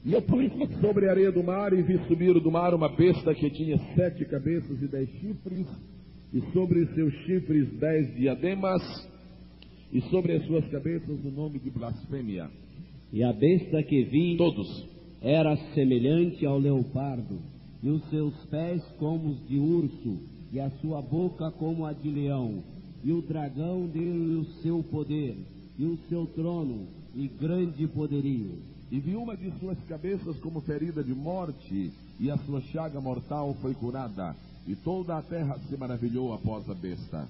E eu pus sobre a areia do mar e vi subir do mar uma besta que tinha 7 cabeças e 10 chifres, e sobre os seus chifres 10 diademas, e sobre as suas cabeças o nome de blasfêmia. E a besta que vi Todos. era semelhante ao leopardo, e os seus pés como os de urso, e a sua boca como a de leão. E o dragão deu-lhe o seu poder, e o seu trono, e grande poderio. E vi uma de suas cabeças como ferida de morte, e a sua chaga mortal foi curada, e toda a terra se maravilhou após a besta.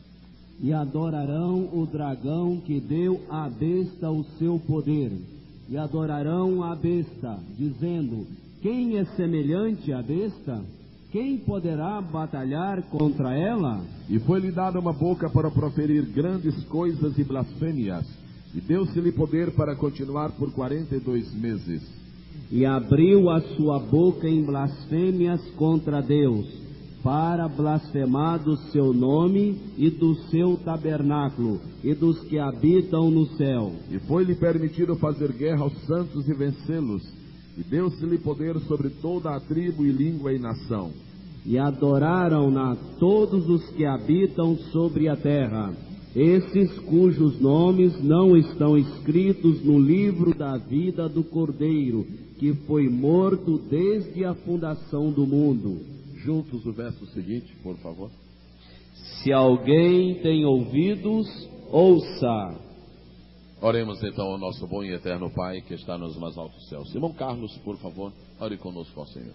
E adorarão o dragão que deu à besta o seu poder, e adorarão a besta, dizendo: quem é semelhante à besta? Quem poderá batalhar contra ela? E foi-lhe dada uma boca para proferir grandes coisas e blasfêmias, e deu-se-lhe poder para continuar por 42 meses. E abriu a sua boca em blasfêmias contra Deus, para blasfemar do seu nome e do seu tabernáculo, e dos que habitam no céu. E foi-lhe permitido fazer guerra aos santos e vencê-los, e deu-se-lhe poder sobre toda a tribo e língua e nação. E adoraram-na todos os que habitam sobre a terra, esses cujos nomes não estão escritos no livro da vida do Cordeiro, que foi morto desde a fundação do mundo. Juntos o verso seguinte, por favor. Se alguém tem ouvidos, ouça. Oremos então ao nosso bom e eterno Pai, que está nos mais altos céus. Irmão Carlos, por favor, ore conosco ao Senhor.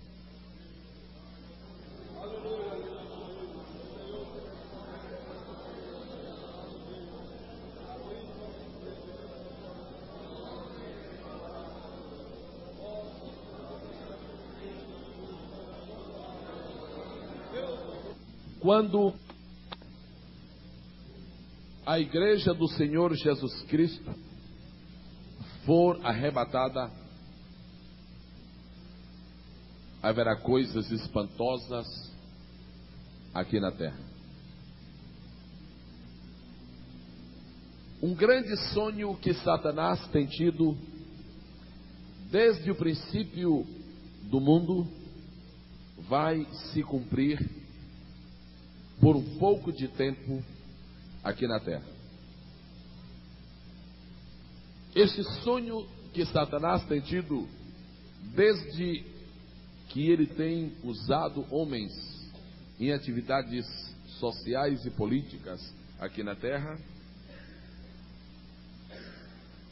Quando a igreja do Senhor Jesus Cristo for arrebatada, haverá coisas espantosas aqui na terra. Um grande sonho que Satanás tem tido desde o princípio do mundo vai se cumprir por um pouco de tempo aqui na terra. Este sonho que Satanás tem tido desde que ele tem usado homens em atividades sociais e políticas aqui na terra,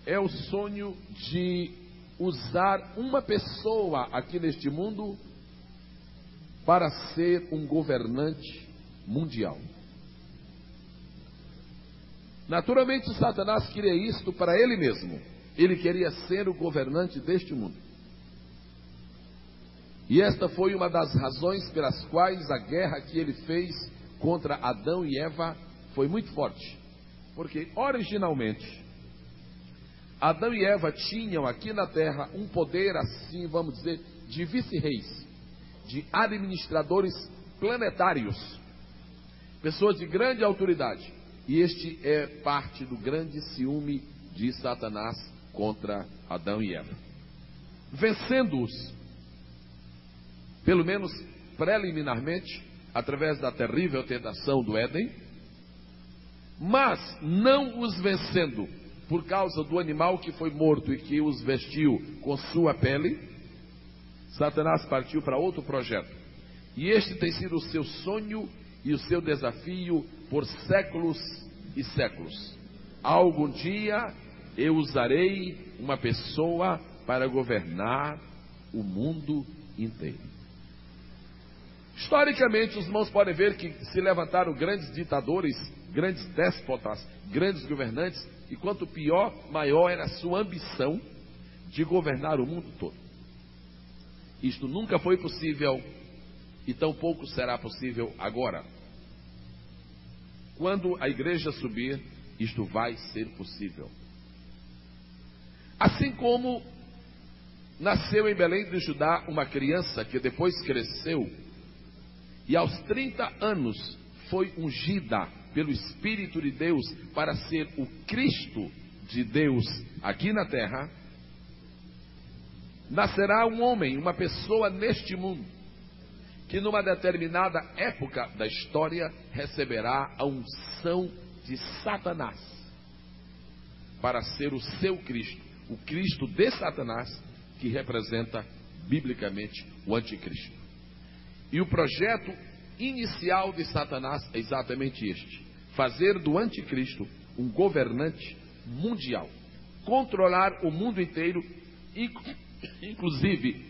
é o sonho de usar uma pessoa aqui neste mundo para ser um governante mundial. Naturalmente, Satanás queria isto para ele mesmo. Ele queria ser o governante deste mundo. E esta foi uma das razões pelas quais a guerra que ele fez contra Adão e Eva foi muito forte. Porque, originalmente, Adão e Eva tinham aqui na terra um poder, assim, vamos dizer, de vice-reis, de administradores planetários, pessoas de grande autoridade. E este é parte do grande ciúme de Satanás contra Adão e Eva. Vencendo-os, pelo menos preliminarmente, através da terrível tentação do Éden, mas não os vencendo por causa do animal que foi morto e que os vestiu com sua pele, Satanás partiu para outro projeto. E este tem sido o seu sonho e o seu desafio por séculos e séculos. Algum dia eu usarei uma pessoa para governar o mundo inteiro. Historicamente, os irmãos podem ver que se levantaram grandes ditadores, grandes déspotas, grandes governantes, e quanto pior, maior era a sua ambição de governar o mundo todo. Isto nunca foi possível e tampouco será possível agora. Quando a igreja subir, isto vai ser possível. Assim como nasceu em Belém do Judá uma criança que depois cresceu e aos 30 anos foi ungida pelo Espírito de Deus para ser o Cristo de Deus aqui na terra, nascerá um homem, uma pessoa neste mundo, que numa determinada época da história receberá a unção de Satanás para ser o seu Cristo, o Cristo de Satanás, que representa biblicamente o anticristo. E o projeto inicial de Satanás é exatamente este: fazer do anticristo um governante mundial, controlar o mundo inteiro, inclusive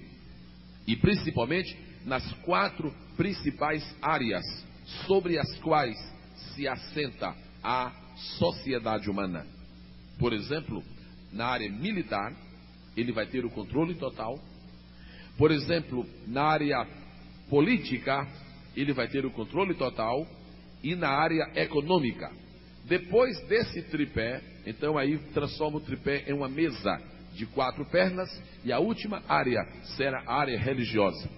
e principalmente nas 4 principais áreas sobre as quais se assenta a sociedade humana. Por exemplo, na área militar, ele vai ter o controle total. Por exemplo, na área política, ele vai ter o controle total. E na área econômica. Depois desse tripé, então aí transforma o tripé em uma mesa de 4 pernas. E a última área será a área religiosa.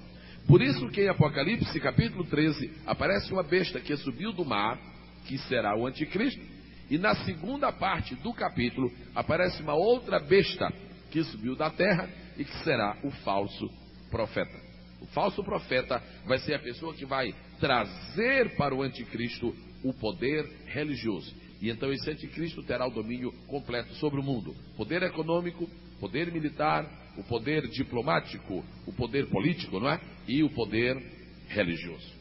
Por isso que em Apocalipse capítulo 13 aparece uma besta que subiu do mar, que será o anticristo. E na segunda parte do capítulo aparece uma outra besta que subiu da terra e que será o falso profeta. O falso profeta vai ser a pessoa que vai trazer para o anticristo o poder religioso. E então esse anticristo terá o domínio completo sobre o mundo. Poder econômico, poder militar, o poder diplomático, o poder político, não é? E o poder religioso.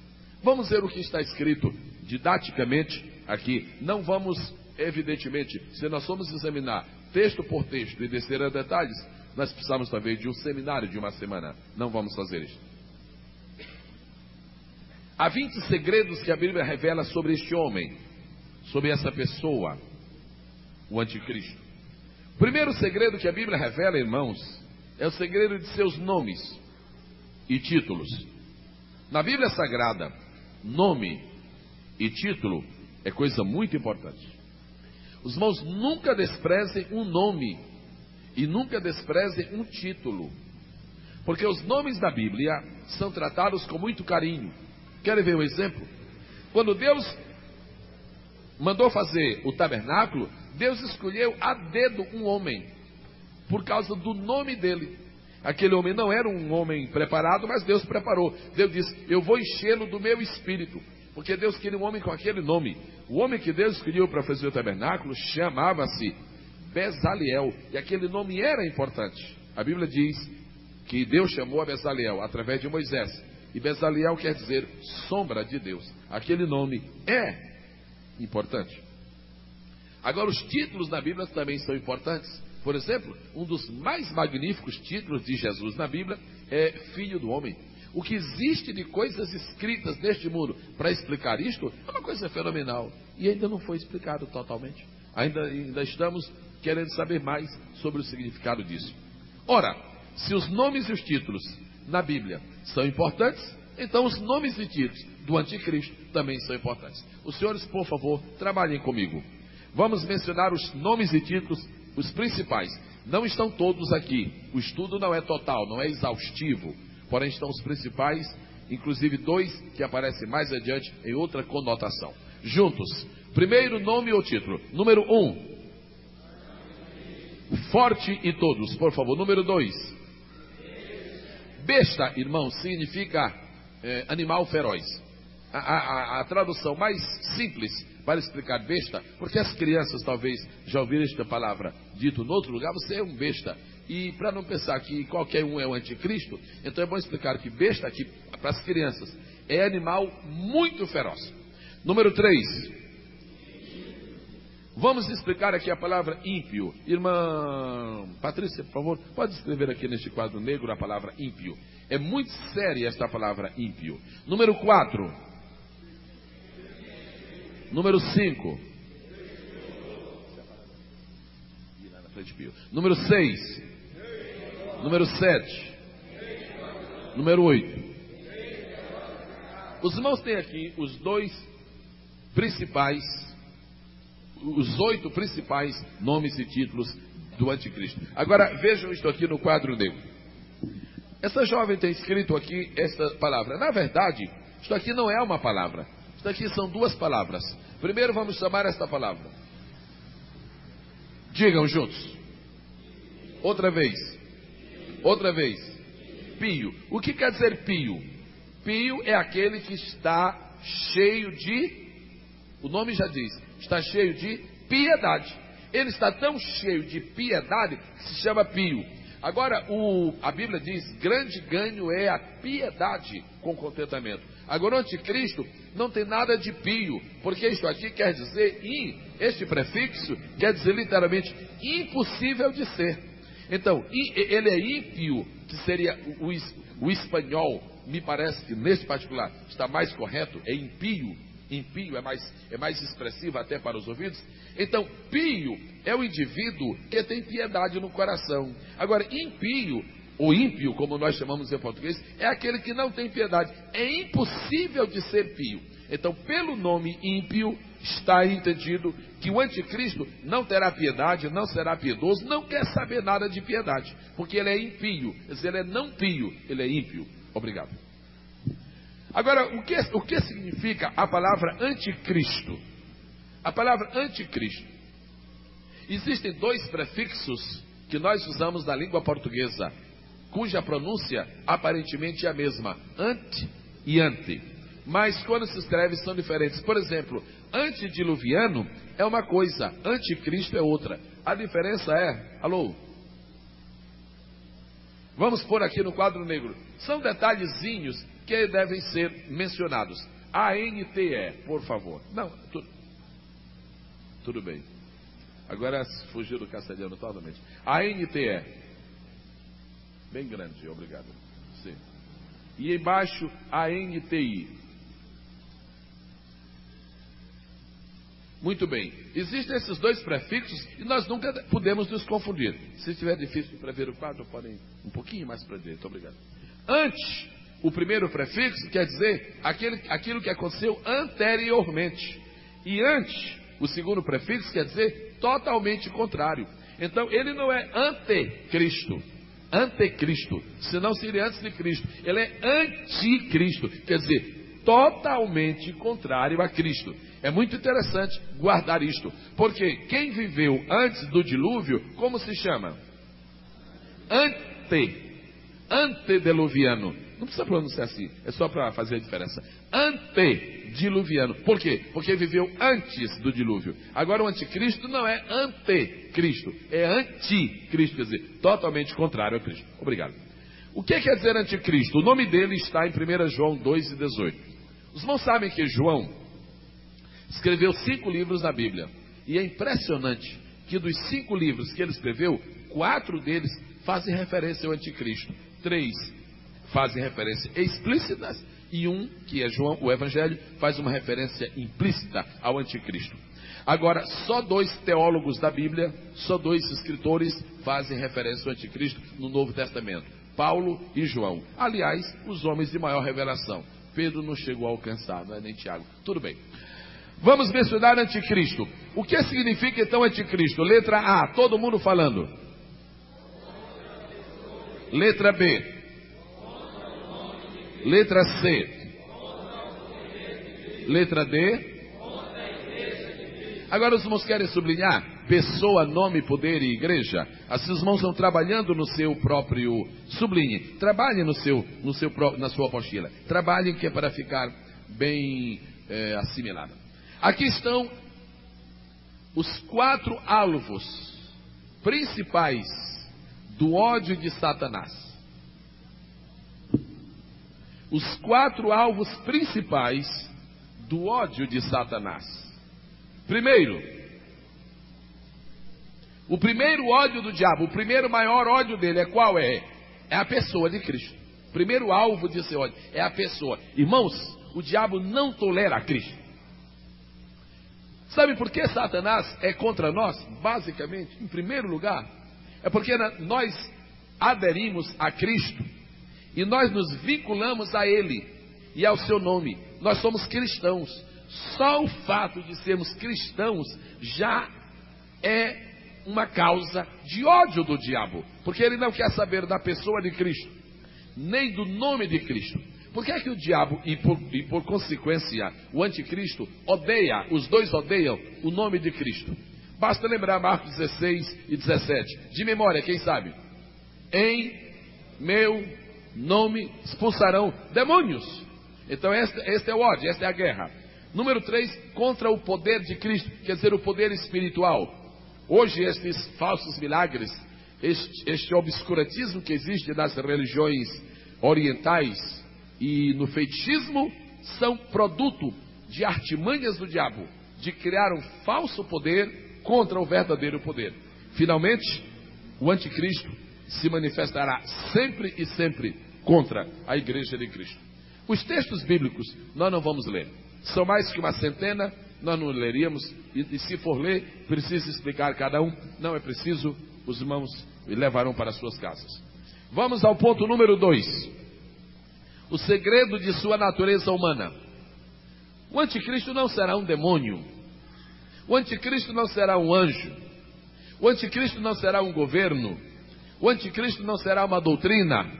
Vamos ver o que está escrito didaticamente aqui. Não vamos, evidentemente, se nós formos examinar texto por texto e descer a detalhes, nós precisamos talvez de um seminário de uma semana. Não vamos fazer isso. Há 20 segredos que a Bíblia revela sobre este homem, sobre essa pessoa, o anticristo. O primeiro segredo que a Bíblia revela, irmãos, é o segredo de seus nomes e títulos. Na Bíblia Sagrada, nome e título é coisa muito importante. Os irmãos nunca desprezem um nome e nunca desprezem um título, porque os nomes da Bíblia são tratados com muito carinho. Querem ver um exemplo? Quando Deus mandou fazer o tabernáculo, Deus escolheu a dedo um homem, por causa do nome dele. Aquele homem não era um homem preparado, mas Deus preparou. Deus disse: eu vou enchê-lo do meu espírito, porque Deus queria um homem com aquele nome. O homem que Deus escolheu para fazer o tabernáculo chamava-se Bezaliel, e aquele nome era importante. A Bíblia diz que Deus chamou a Bezaliel através de Moisés, e Bezaliel quer dizer sombra de Deus. Aquele nome é importante. Agora, os títulos na Bíblia também são importantes. Por exemplo, um dos mais magníficos títulos de Jesus na Bíblia é Filho do Homem. O que existe de coisas escritas neste mundo para explicar isto é uma coisa fenomenal, e ainda não foi explicado totalmente. Ainda estamos querendo saber mais sobre o significado disso. Ora, se os nomes e os títulos na Bíblia são importantes, então os nomes e títulos do anticristo também são importantes. Os senhores, por favor, trabalhem comigo. Vamos mencionar os nomes e títulos, os principais. Não estão todos aqui. O estudo não é total, não é exaustivo. Porém estão os principais, inclusive 2 que aparecem mais adiante em outra conotação. Juntos. Primeiro nome ou título. Número 1. Forte e todos, por favor. Número 2. Besta, irmão, significa animal feroz. A tradução mais simples para explicar besta, porque as crianças talvez já ouviram esta palavra dito em outro lugar: você é um besta. E para não pensar que qualquer um é o anticristo, então é bom explicar que besta aqui, para as crianças, é animal muito feroz. Número 3. Vamos explicar aqui a palavra ímpio. Irmã Patrícia, por favor, pode escrever aqui neste quadro negro a palavra ímpio. É muito séria esta palavra ímpio. Número 4. Número 5. Número 6. Número 7. Número 8. Os irmãos têm aqui os 2 principais, os 8 principais nomes e títulos do anticristo. Agora vejam isto aqui no quadro negro. Essa jovem tem escrito aqui esta palavra. Na verdade, isto aqui não é uma palavra. Isto aqui são 2 palavras. Primeiro vamos chamar esta palavra. Digam juntos. Outra vez. Outra vez. Pio. O que quer dizer pio? Pio é aquele que está cheio de, o nome já diz, está cheio de piedade. Ele está tão cheio de piedade que se chama pio. Agora, a Bíblia diz, grande ganho é a piedade com contentamento. Agora, o anticristo não tem nada de pio, porque isto aqui quer dizer, este prefixo quer dizer literalmente impossível de ser. Então, ele é ímpio, que seria o espanhol, me parece que nesse particular está mais correto, é impio. Impio é mais expressivo até para os ouvidos. Então, pio é o indivíduo que tem piedade no coração. Agora, impio, ou ímpio, como nós chamamos em português, é aquele que não tem piedade. É impossível de ser pio. Então, pelo nome ímpio, está entendido que o anticristo não terá piedade, não será piedoso, não quer saber nada de piedade, porque ele é impio. Quer dizer, ele é não pio, ele é ímpio. Obrigado. Agora, o que significa a palavra anticristo? A palavra anticristo. Existem dois prefixos que nós usamos na língua portuguesa, cuja pronúncia aparentemente é a mesma, ante e ante. Mas quando se escreve são diferentes. Por exemplo, antediluviano é uma coisa, anticristo é outra. A diferença é, alô? Vamos pôr aqui no quadro negro. São detalhezinhos que devem ser mencionados. ANTE, por favor. Não, tudo bem. Agora fugiu do castelhano totalmente. ANTE. Bem grande, obrigado. Sim. E embaixo, ANTI. Muito bem. Existem esses dois prefixos e nós nunca podemos nos confundir. Se estiver difícil para ver o quadro, podem um pouquinho mais para direita. Obrigado. Ante, o primeiro prefixo quer dizer aquilo que aconteceu anteriormente. E ante, o segundo prefixo quer dizer totalmente contrário. Então, ele não é antecristo. Antecristo. Senão seria antes de Cristo. Ele é anticristo. Quer dizer, totalmente contrário a Cristo. É muito interessante guardar isto, porque quem viveu antes do dilúvio, como se chama? Antediluviano. Não precisa pronunciar assim, é só para fazer a diferença. Antediluviano. Por quê? Porque viveu antes do dilúvio. Agora o anticristo não é antecristo, é anticristo, quer dizer, totalmente contrário a Cristo. Obrigado. O que quer dizer anticristo? O nome dele está em 1 João 2,18. Os irmãos sabem que João escreveu 5 livros da Bíblia. E é impressionante que dos 5 livros que ele escreveu, 4 deles fazem referência ao anticristo. 3 fazem referência explícitas e um, que é João, o Evangelho, faz uma referência implícita ao anticristo. Agora, só 2 teólogos da Bíblia, só 2 escritores fazem referência ao anticristo no Novo Testamento. Paulo e João. Aliás, os homens de maior revelação. Pedro não chegou a alcançar, não é nem Tiago. Tudo bem. Vamos mencionar anticristo. O que significa então anticristo? Letra A, todo mundo falando. Letra B. Letra C. Letra D. Agora os irmãos querem sublinhar pessoa, nome, poder e igreja. Assim os irmãos estão trabalhando no seu próprio. Sublinhe. Trabalhem na sua apostila. Trabalhem que é para ficar bem assimilado. Aqui estão os 4 alvos principais do ódio de Satanás. Os 4 alvos principais do ódio de Satanás. Primeiro, o primeiro ódio do diabo, o primeiro maior ódio dele é qual é? É a pessoa de Cristo. O primeiro alvo de seu ódio é a pessoa. Irmãos, o diabo não tolera a Cristo. Sabe por que Satanás é contra nós? Basicamente, em primeiro lugar, é porque nós aderimos a Cristo e nós nos vinculamos a Ele e ao seu nome. Nós somos cristãos. Só o fato de sermos cristãos já é uma causa de ódio do diabo, porque ele não quer saber da pessoa de Cristo, nem do nome de Cristo. Por que é que o diabo e por consequência o anticristo odeia, os dois odeiam o nome de Cristo? Basta lembrar Marcos 16 e 17. De memória, quem sabe? Em meu nome expulsarão demônios. Então este é o ódio, esta é a guerra. Número 3, contra o poder de Cristo, quer dizer, o poder espiritual. Hoje estes falsos milagres, este obscurantismo que existe nas religiões orientais e no fetichismo, são produto de artimanhas do diabo, de criar um falso poder contra o verdadeiro poder. Finalmente, o anticristo se manifestará sempre e sempre contra a igreja de Cristo. Os textos bíblicos nós não vamos ler, são mais que uma centena, nós não leríamos, e se for ler, precisa explicar cada um, não é preciso, os irmãos levarão para suas casas. Vamos ao ponto número 2, o segredo de sua natureza humana. O anticristo não será um demônio, o anticristo não será um anjo, o anticristo não será um governo, o anticristo não será uma doutrina,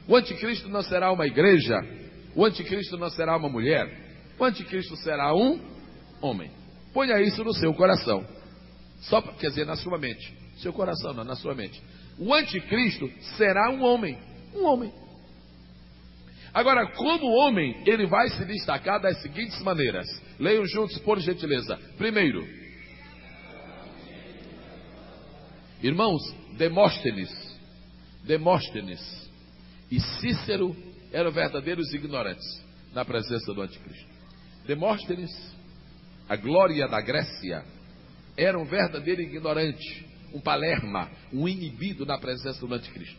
o anticristo não será uma igreja, o anticristo não será uma mulher, o anticristo será um homem. Ponha isso no seu coração, quer dizer, na sua mente, seu coração não, na sua mente. O anticristo será um homem, Agora, como homem, ele vai se destacar das seguintes maneiras. Leiam juntos, por gentileza. Primeiro, irmãos, Demóstenes e Cícero eram verdadeiros ignorantes na presença do anticristo. Demóstenes, a glória da Grécia, era um verdadeiro ignorante, um palerma, um inibido na presença do anticristo.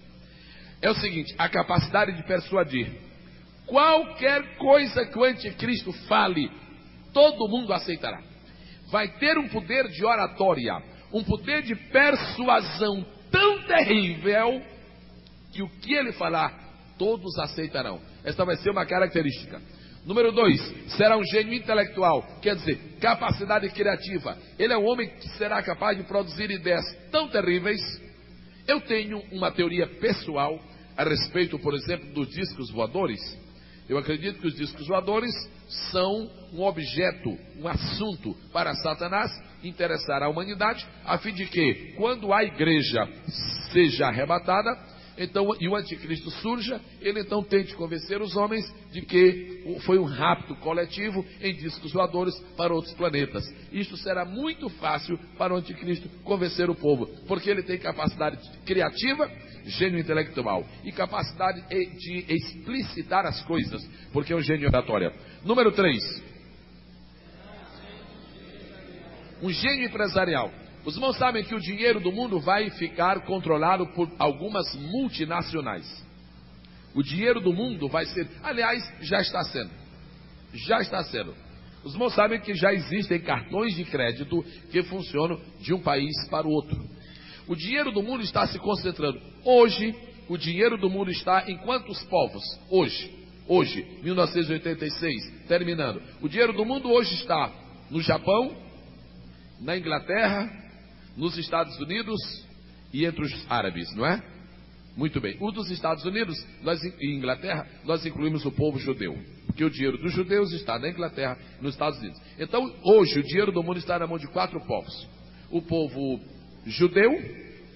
É o seguinte, a capacidade de persuadir. Qualquer coisa que o anticristo fale, todo mundo aceitará. Vai ter um poder de oratória, um poder de persuasão tão terrível, que o que ele falar, todos aceitarão. Esta vai ser uma característica. Número 2, será um gênio intelectual, quer dizer, capacidade criativa. Ele é um homem que será capaz de produzir ideias tão terríveis. Eu tenho uma teoria pessoal a respeito, por exemplo, dos discos voadores. Eu acredito que os discos voadores são um objeto, um assunto para Satanás interessar a humanidade, a fim de que, quando a igreja seja arrebatada, então, e o anticristo surja, ele então tente convencer os homens de que foi um rapto coletivo em discos voadores para outros planetas. Isto será muito fácil para o anticristo convencer o povo, porque ele tem capacidade criativa, gênio intelectual, e capacidade de explicitar as coisas, porque é um gênio oratório. Número 3, um gênio empresarial. Os irmãos sabem que o dinheiro do mundo vai ficar controlado por algumas multinacionais. O dinheiro do mundo vai ser, aliás, já está sendo. Os irmãos sabem que já existem cartões de crédito que funcionam de um país para o outro. O dinheiro do mundo está se concentrando. Hoje, o dinheiro do mundo está em quantos povos? Hoje, 1986, terminando. O dinheiro do mundo hoje está no Japão, na Inglaterra, nos Estados Unidos e entre os árabes, não é? Muito bem. O dos Estados Unidos e Inglaterra, nós incluímos o povo judeu, porque o dinheiro dos judeus está na Inglaterra e nos Estados Unidos. Então, hoje, o dinheiro do mundo está na mão de 4 povos. O povo judeu,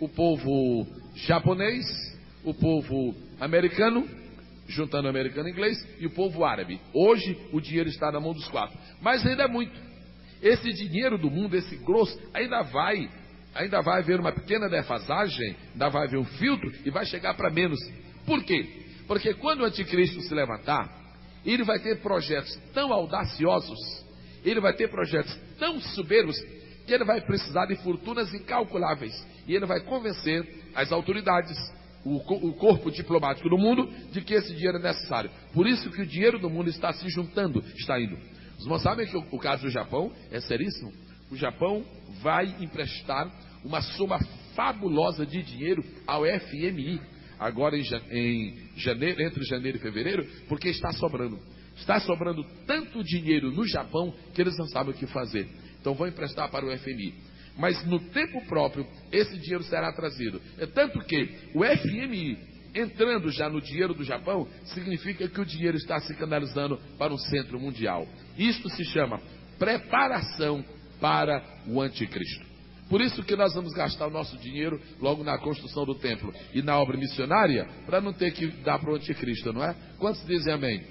o povo japonês, o povo americano, juntando americano e inglês, e o povo árabe. Hoje, o dinheiro está na mão dos 4. Mas ainda é muito. Esse dinheiro do mundo, esse grosso, ainda vai haver uma pequena defasagem, ainda vai haver um filtro e vai chegar para menos. Por quê? Porque quando o anticristo se levantar, ele vai ter projetos tão audaciosos, ele vai ter projetos tão soberbos, que ele vai precisar de fortunas incalculáveis. E ele vai convencer as autoridades, o corpo diplomático do mundo, de que esse dinheiro é necessário. Por isso que o dinheiro do mundo está se juntando, está indo. Os irmãos sabem que o caso do Japão é seríssimo. O Japão vai emprestar uma soma fabulosa de dinheiro ao FMI, agora entre janeiro e fevereiro, porque está sobrando. Está sobrando tanto dinheiro no Japão que eles não sabem o que fazer. Então vão emprestar para o FMI. Mas no tempo próprio, esse dinheiro será trazido. É tanto que o FMI, entrando já no dinheiro do Japão, significa que o dinheiro está se canalizando para um centro mundial. Isto se chama preparação para o anticristo. Por isso que nós vamos gastar o nosso dinheiro logo na construção do templo e na obra missionária, para não ter que dar para o anticristo, não é? Quantos dizem amém?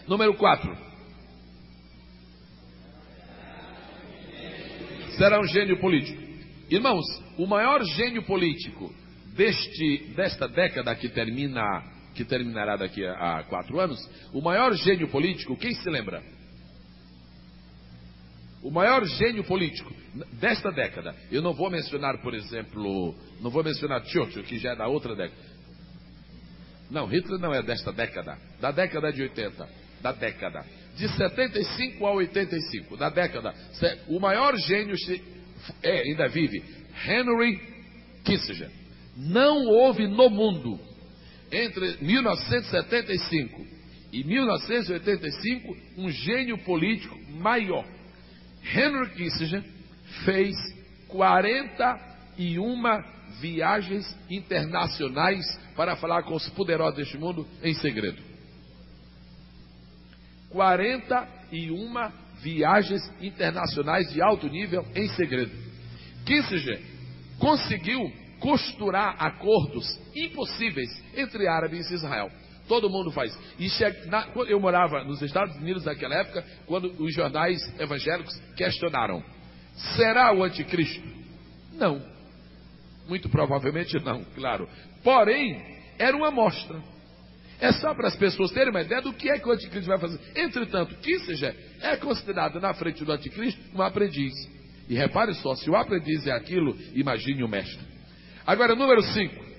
Número 4. Será um gênio político. Irmãos, o maior gênio político desta década que terminará daqui a 4 anos, o maior gênio político, quem se lembra? O maior gênio político desta década. Eu não vou mencionar, por exemplo, não vou mencionar Churchill, que já é da outra década. Não, Hitler não é desta década. Da década de 80. Da década. De 75 a 85. Da década. O maior gênio ainda vive. Henry Kissinger. Não houve no mundo, entre 1975 e 1985, um gênio político maior. Henry Kissinger fez 41 viagens internacionais para falar com os poderosos deste mundo em segredo. 41 viagens internacionais de alto nível em segredo. Kissinger conseguiu costurar acordos impossíveis entre árabes e Israel. Todo mundo faz. Eu morava nos Estados Unidos naquela época, quando os jornais evangélicos questionaram: será o anticristo? Não. Muito provavelmente não, claro. Porém, era uma amostra. É só para as pessoas terem uma ideia do que é que o anticristo vai fazer. Entretanto, Kissinger é considerado na frente do anticristo um aprendiz. E repare só, se o aprendiz é aquilo, imagine o mestre. Agora, número 5.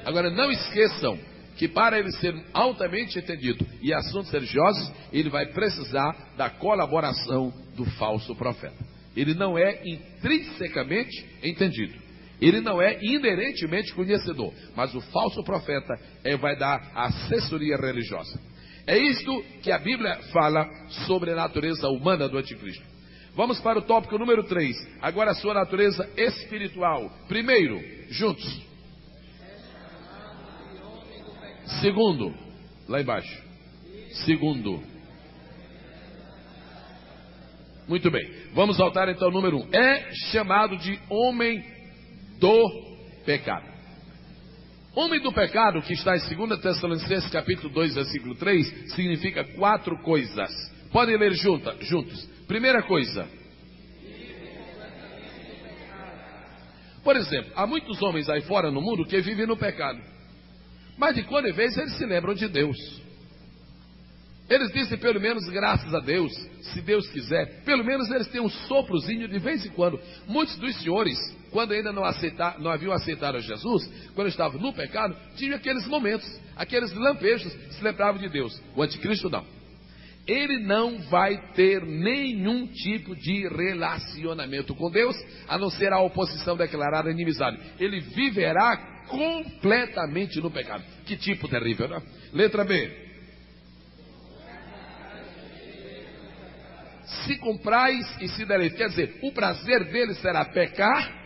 Agora, não esqueçam que para ele ser altamente entendido e assuntos religiosos, ele vai precisar da colaboração do falso profeta. Ele não é intrinsecamente entendido. Ele não é inerentemente conhecedor. Mas o falso profeta vai dar assessoria religiosa. É isto que a Bíblia fala sobre a natureza humana do anticristo. Vamos para o tópico número 3. Agora a sua natureza espiritual. Primeiro, juntos. Segundo, lá embaixo. Segundo. Muito bem. Vamos voltar então ao número 1. É chamado de homem do pecado. Homem do pecado, que está em 2 Tessalonicenses capítulo 2, versículo 3, significa 4 coisas. Podem ler juntos. Primeira coisa. Por exemplo, há muitos homens aí fora no mundo que vivem no pecado. Mas de quando em vez eles se lembram de Deus. Eles dizem pelo menos graças a Deus, se Deus quiser. Pelo menos eles têm um soprozinho de vez em quando. Muitos dos senhores, quando ainda não haviam aceitado a Jesus, quando estavam no pecado, tinham aqueles momentos, aqueles lampejos, se lembravam de Deus. O anticristo não. Ele não vai ter nenhum tipo de relacionamento com Deus, a não ser a oposição declarada, a inimizade. Ele viverá completamente no pecado. Que tipo terrível, não é? Letra B. Se comprais e se dareis. Quer dizer, o prazer dele será pecar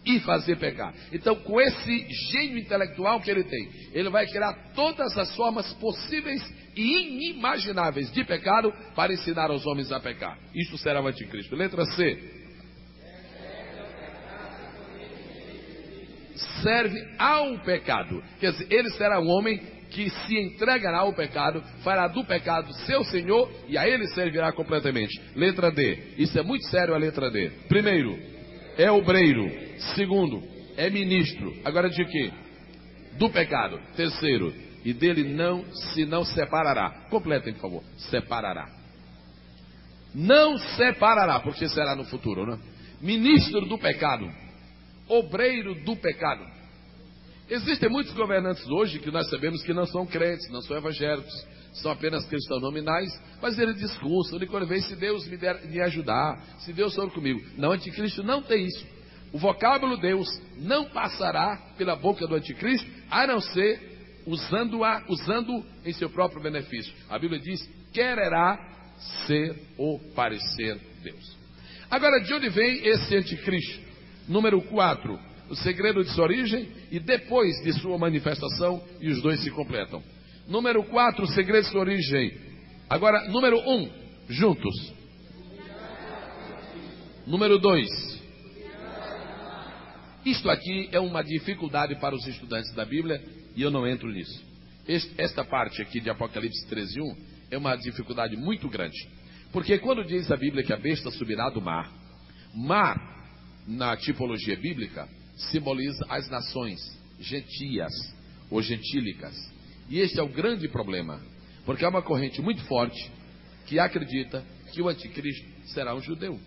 e fazer pecar. Então, com esse gênio intelectual que ele tem, ele vai criar todas as formas possíveis e inimagináveis de pecado para ensinar aos homens a pecar. Isto será o anticristo. Letra C. Serve ao pecado. Quer dizer, ele será um homem que se entregará ao pecado, fará do pecado seu senhor e a ele servirá completamente. Letra D. Isso é muito sério, a letra D. Primeiro, é obreiro. Segundo, é ministro. Agora de quê? Do pecado. Terceiro, e dele não separará. Completem, por favor. Separará. Não separará, porque será no futuro, né? Ministro do pecado. Obreiro do pecado. Existem muitos governantes hoje que nós sabemos que não são crentes, não são evangélicos, são apenas cristãos nominais, mas eles discursam, de quando vem, se Deus me ajudar, se Deus for comigo. Não, o anticristo não tem isso. O vocábulo Deus não passará pela boca do anticristo, a não ser usando em seu próprio benefício. A Bíblia diz, quererá ser ou parecer Deus. Agora, de onde vem esse anticristo? Número 4, o segredo de sua origem e depois de sua manifestação, e os dois se completam. Número 4, o segredo de sua origem. Agora, número 1, Juntos. Número 2. Isto aqui é uma dificuldade para os estudantes da Bíblia e eu não entro nisso. Esta parte aqui de Apocalipse 13:1 é uma dificuldade muito grande. Porque quando diz a Bíblia que a besta subirá do mar, mar, na tipologia bíblica, simboliza as nações gentias ou gentílicas. E este é o grande problema, porque há uma corrente muito forte que acredita que o anticristo será um judeu.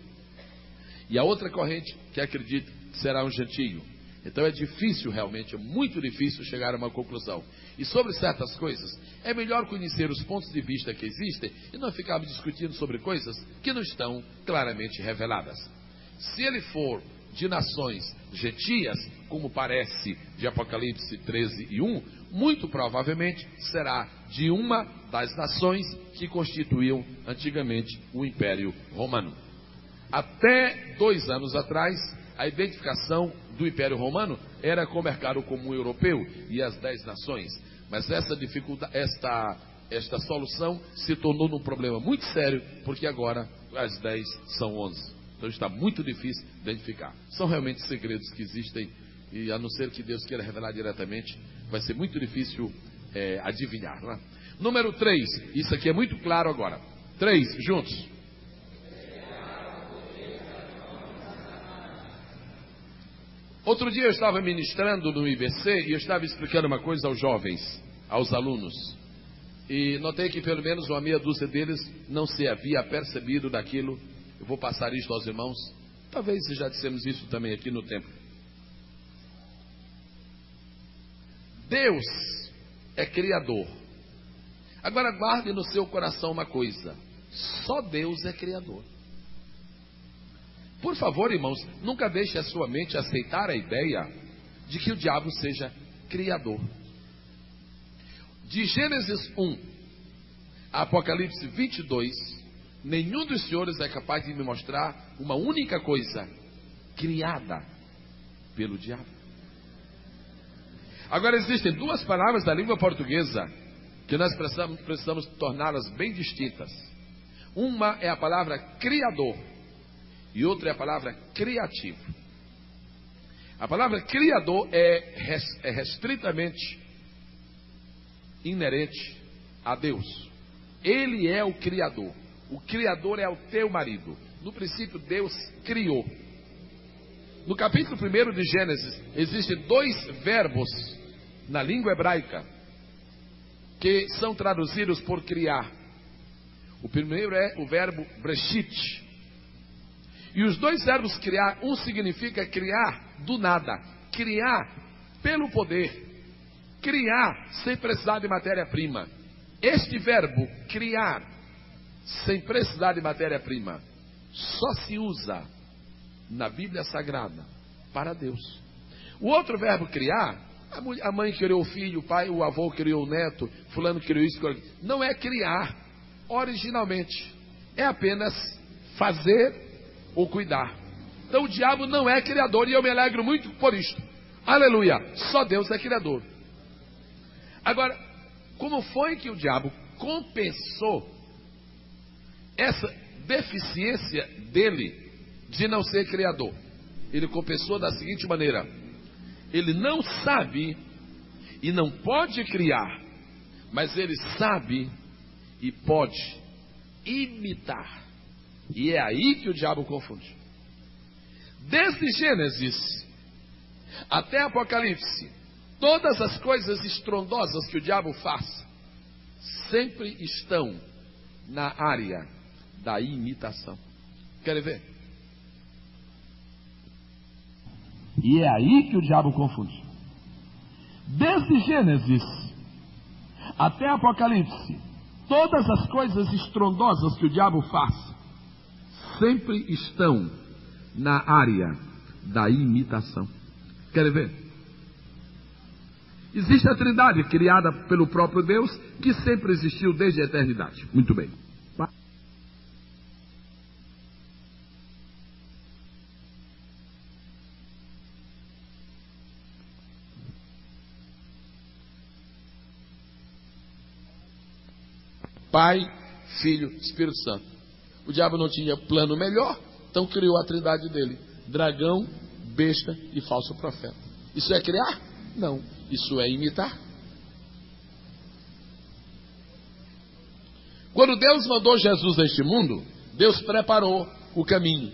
E a outra corrente que acredita que será um gentio. Então é difícil realmente, é muito difícil chegar a uma conclusão. E sobre certas coisas, é melhor conhecer os pontos de vista que existem e não ficar discutindo sobre coisas que não estão claramente reveladas. Se ele for de nações gentias, como parece de Apocalipse 13:1, muito provavelmente será de uma das nações que constituíam antigamente o Império Romano. Até 2 anos atrás, a identificação do Império Romano era com o mercado comum europeu e as 10 nações. Mas essa dificuldade, esta solução se tornou num problema muito sério, porque agora as 10 são 11. Então está muito difícil identificar. São realmente segredos que existem e a não ser que Deus queira revelar diretamente, vai ser muito difícil adivinhar. Não é? Número 3, isso aqui é muito claro agora. 3, juntos. Outro dia eu estava ministrando no IBC e eu estava explicando uma coisa aos jovens, aos alunos. E notei que pelo menos uma meia dúzia deles não se havia percebido daquilo. Eu vou passar isto aos irmãos. Talvez já dissemos isso também aqui no templo. Deus é criador. Agora guarde no seu coração uma coisa. Só Deus é criador. Por favor, irmãos, nunca deixe a sua mente aceitar a ideia de que o diabo seja criador. De Gênesis 1 a Apocalipse 22, nenhum dos senhores é capaz de me mostrar uma única coisa criada pelo diabo. Agora existem 2 palavras da língua portuguesa que nós precisamos torná-las bem distintas. Uma é a palavra criador e outra é a palavra criativo. A palavra criador é restritamente inerente a Deus. Ele é o criador. O criador é o teu marido. No princípio Deus criou. No capítulo 1 de Gênesis existem 2 verbos na língua hebraica que são traduzidos por criar. O primeiro é o verbo breshit. E os 2 verbos criar, um significa criar do nada, criar pelo poder, criar sem precisar de matéria-prima. Este verbo, criar, sem precisar de matéria-prima, só se usa na Bíblia Sagrada para Deus. O outro verbo, criar, a mãe criou o filho, o pai, o avô criou o neto, fulano criou isso, não é criar originalmente, é apenas fazer ou cuidar. Então o diabo não é criador e eu me alegro muito por isto. Aleluia, só Deus é criador. Agora, como foi que o diabo compensou essa deficiência dele de não ser criador? Ele compensou da seguinte maneira: ele não sabe e não pode criar, mas ele sabe e pode imitar. E é aí que o diabo confunde. Desde Gênesis até Apocalipse, todas as coisas estrondosas que o diabo faz sempre estão na área da imitação. Querem ver? E é aí que o diabo confunde. Desde Gênesis até Apocalipse, todas as coisas estrondosas que o diabo faz sempre estão na área da imitação. Querem ver? Existe a Trindade criada pelo próprio Deus, que sempre existiu desde a eternidade. Muito bem. Pai, Filho, Espírito Santo. O diabo não tinha plano melhor, então criou a trindade dele: dragão, besta e falso profeta. Isso é criar? Não, isso é imitar. Quando Deus mandou Jesus a este mundo, Deus preparou o caminho.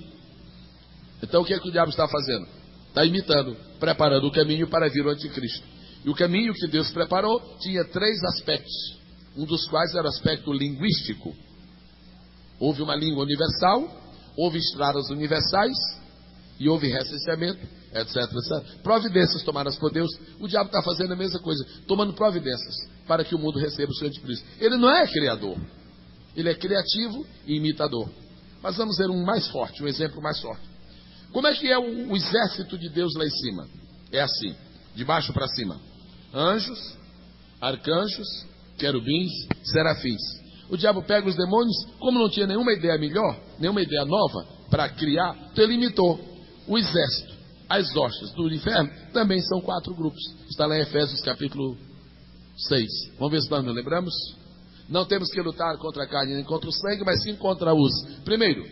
Então o que é que o diabo está fazendo? Está imitando, preparando o caminho para vir o anticristo. E o caminho que Deus preparou tinha 3 aspectos, um dos quais era o aspecto linguístico. Houve uma língua universal, houve estradas universais e houve recenseamento, etc, etc. Providências tomadas por Deus. O diabo está fazendo a mesma coisa, tomando providências para que o mundo receba o seu anticristo. Ele não é criador, ele é criativo e imitador. Mas vamos ver um mais forte, um exemplo mais forte. Como é que é o exército de Deus lá em cima? É assim, de baixo para cima: anjos, arcanjos, querubins, serafins. O diabo pega os demônios, como não tinha nenhuma ideia melhor, nenhuma ideia nova para criar, então ele imitou. O exército, as hostes do inferno, também são 4 grupos. Está lá em Efésios capítulo 6. Vamos ver se nós nos lembramos. Não temos que lutar contra a carne nem contra o sangue, mas sim contra os, primeiro,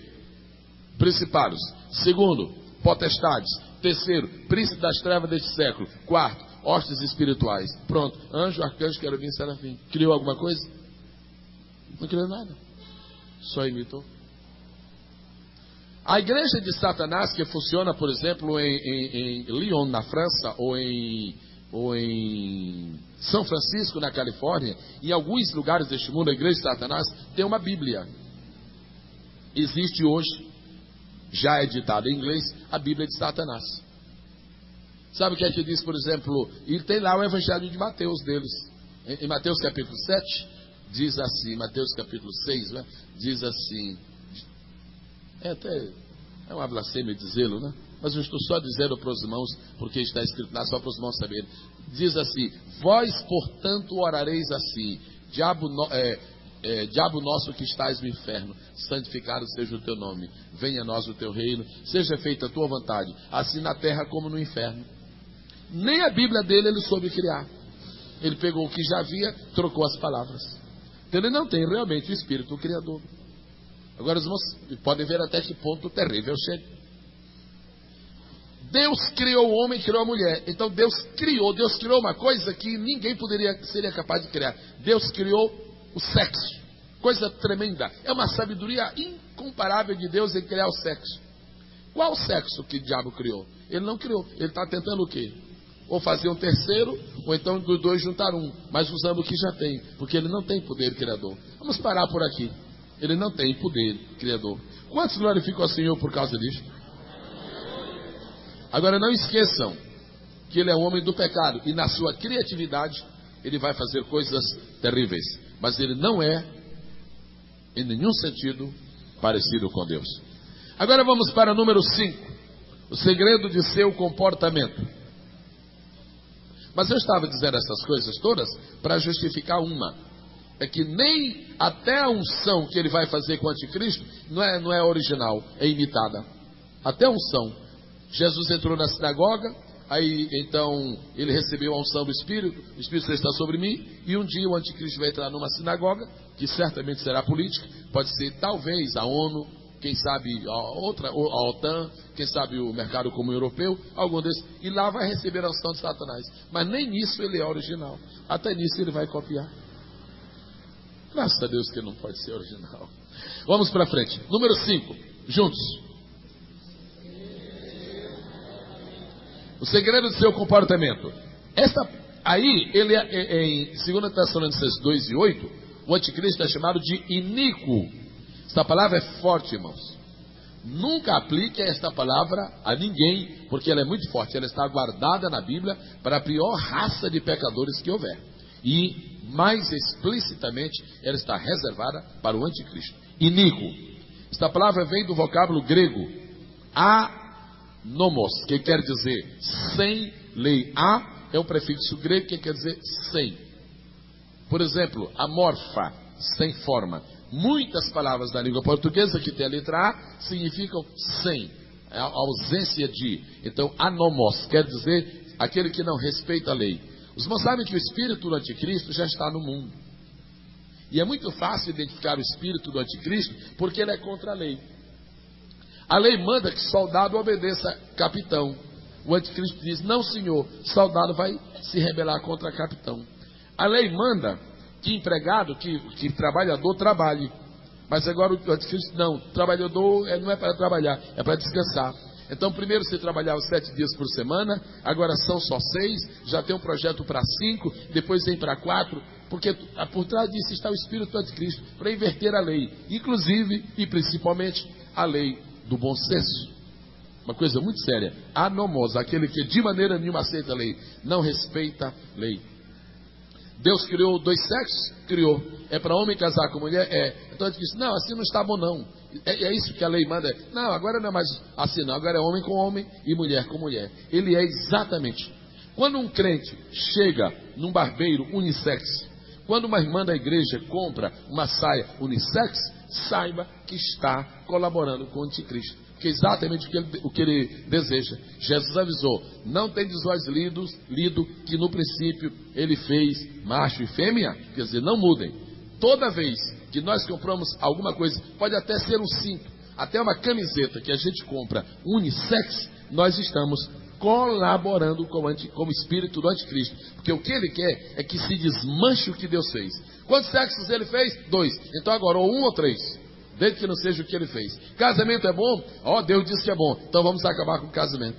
principados; segundo, potestades; terceiro, príncipe das trevas deste século; quarto, hostes espirituais. Pronto, anjo, arcanjo, querubim, serafim. Criou alguma coisa? Não criou nada, só imitou. A igreja de Satanás, que funciona, por exemplo, em Lyon, na França, ou em São Francisco, na Califórnia, em alguns lugares deste mundo, a igreja de Satanás tem uma Bíblia. Existe hoje, já editada em inglês, a Bíblia de Satanás. Sabe o que é que diz, por exemplo? E tem lá o Evangelho de Mateus deles. Em Mateus capítulo 7, diz assim, Mateus capítulo 6, né? Diz assim, é uma blasfêmia dizê-lo, né? Mas eu estou só dizendo para os irmãos, porque está escrito lá, só para os irmãos saberem. Diz assim: vós, portanto, orareis assim: diabo nosso que estás no inferno, santificado seja o teu nome, venha a nós o teu reino, seja feita a tua vontade, assim na terra como no inferno. Nem a Bíblia dele ele soube criar. Ele pegou o que já havia, trocou as palavras. Então ele não tem realmente o espírito criador. Agora os irmãos podem ver até que ponto terrível chega. Deus criou o homem, criou a mulher. Então Deus criou uma coisa que ninguém seria capaz de criar. Deus criou o sexo. Coisa tremenda. É uma sabedoria incomparável de Deus em criar o sexo. Qual sexo que o diabo criou? Ele não criou. Ele está tentando o quê? Ou fazer um terceiro, ou então dos dois juntar um, mas usando o que já tem, porque ele não tem poder criador. Vamos parar por aqui. Ele não tem poder criador. Quantos glorificam ao Senhor por causa disso? Agora não esqueçam que ele é o homem do pecado, e na sua criatividade ele vai fazer coisas terríveis, mas ele não é em nenhum sentido parecido com Deus. Agora vamos para o número 5, o segredo de seu comportamento. Mas eu estava dizendo essas coisas todas para justificar uma: é que nem até a unção que ele vai fazer com o anticristo não é original, é imitada. Até a unção. Jesus entrou na sinagoga, aí então ele recebeu a unção do Espírito, o Espírito está sobre mim, e um dia o anticristo vai entrar numa sinagoga, que certamente será política, pode ser talvez a ONU, quem sabe a OTAN, quem sabe o mercado comum europeu, algum desses, e lá vai receber a unção de Satanás. Mas nem nisso ele é original, até nisso ele vai copiar. Graças a Deus que ele não pode ser original. Vamos para frente. Número 5, juntos. O segredo do seu comportamento. Aí, ele em 2 Tessalonicenses 2:8, o anticristo é chamado de iníquo. Esta palavra é forte, irmãos. Nunca aplique esta palavra a ninguém, porque ela é muito forte. Ela está guardada na Bíblia para a pior raça de pecadores que houver. E, mais explicitamente, ela está reservada para o anticristo. Iníquo. Esta palavra vem do vocábulo grego anomos, que quer dizer sem lei. A é um prefixo grego que quer dizer sem. Por exemplo, amorfa, sem forma. Muitas palavras da língua portuguesa que tem a letra A significam sem, a ausência de. Então, anomos quer dizer aquele que não respeita a lei. Os irmãos sabem que o espírito do anticristo já está no mundo. E é muito fácil identificar o espírito do anticristo, porque ele é contra a lei. A lei manda que soldado obedeça capitão. O anticristo diz, não senhor, soldado vai se rebelar contra capitão. A lei manda que empregado, que trabalhador trabalhe. Mas agora o anticristo não, trabalhador não é para trabalhar, é para descansar. Então primeiro você trabalhava 7 dias por semana, agora são só 6, já tem um projeto para 5, depois vem para 4, porque por trás disso está o espírito do anticristo, para inverter a lei, inclusive e principalmente a lei do bom senso. Uma coisa muito séria, anomos, aquele que de maneira nenhuma aceita a lei, não respeita a lei. Deus criou 2 sexos? Criou. É para homem casar com mulher? É. Então ele disse, não, assim não está bom não. É isso que a lei manda. Não, agora não é mais assim não. Agora é homem com homem e mulher com mulher. Ele é exatamente. Quando um crente chega num barbeiro unissex, quando uma irmã da igreja compra uma saia unissex, saiba que está colaborando com o anticristo. Que é exatamente o que ele deseja. Jesus avisou, não tendes vós lido que no princípio ele fez macho e fêmea? Quer dizer, não mudem. Toda vez que nós compramos alguma coisa, pode até ser um cinto, até uma camiseta que a gente compra unissex, nós estamos colaborando com o espírito do anticristo. Porque o que ele quer é que se desmanche o que Deus fez. Quantos sexos ele fez? 2. Então agora, ou 1 ou 3. Desde que não seja o que ele fez. Casamento é bom? Deus disse que é bom. Então vamos acabar com o casamento.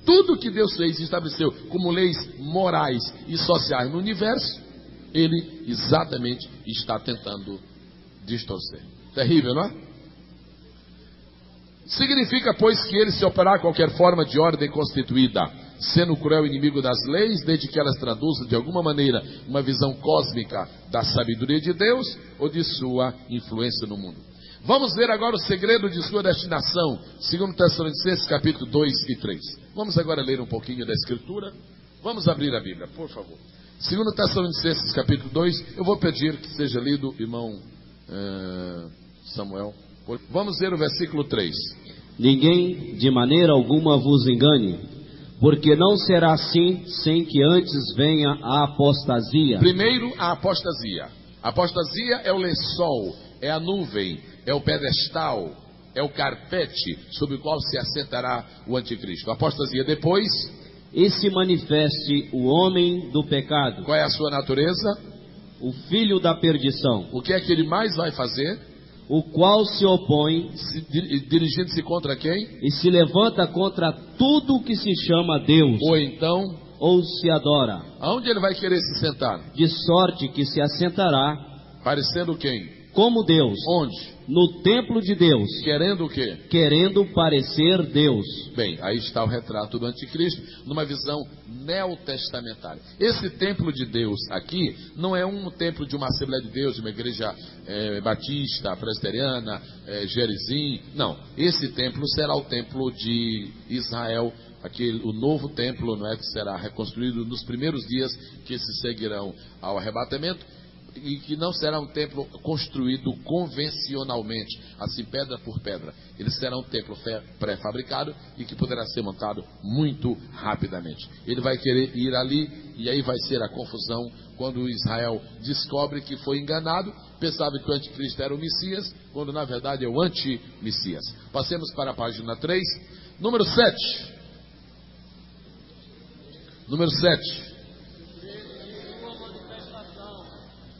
Tudo que Deus fez e estabeleceu como leis morais e sociais no universo, ele exatamente está tentando distorcer. Terrível, não é? Significa, pois, que ele se operar qualquer forma de ordem constituída, sendo cruel inimigo das leis, desde que elas traduzam de alguma maneira uma visão cósmica da sabedoria de Deus ou de sua influência no mundo. Vamos ver agora o segredo de sua destinação, 2 Tessalonicenses capítulo 2 e 3. Vamos agora ler um pouquinho da escritura. Vamos abrir a Bíblia, por favor. 2 Tessalonicenses capítulo 2, eu vou pedir que seja lido, irmão Samuel. Vamos ver o versículo 3. Ninguém de maneira alguma vos engane, porque não será assim sem que antes venha a apostasia. Primeiro, a apostasia. A apostasia é o lençol, é a nuvem, é o pedestal, é o carpete sobre o qual se assentará o anticristo. A apostasia depois. E se manifeste o homem do pecado. Qual é a sua natureza? O filho da perdição. O que é que ele mais vai fazer? O qual se opõe, dirigindo-se contra quem? E se levanta contra tudo que se chama Deus. Ou então, ou se adora. Aonde ele vai querer se sentar? De sorte que se assentará, parecendo quem? Como Deus. Onde? No templo de Deus. Querendo o quê? Querendo parecer Deus. Bem, aí está o retrato do anticristo, numa visão neotestamentária. Esse templo de Deus aqui não é um templo de uma Assembleia de Deus, de uma igreja batista, presbiteriana, Gerizim. Não, esse templo será o templo de Israel, o novo templo, não é, que será reconstruído nos primeiros dias que se seguirão ao arrebatamento. E que não será um templo construído convencionalmente, assim pedra por pedra. Ele será um templo pré-fabricado e que poderá ser montado muito rapidamente. Ele vai querer ir ali e aí vai ser a confusão quando Israel descobre que foi enganado, pensava que o anticristo era o Messias, quando na verdade é o anti-Messias. Passemos para a página 3, número 7. Número 7.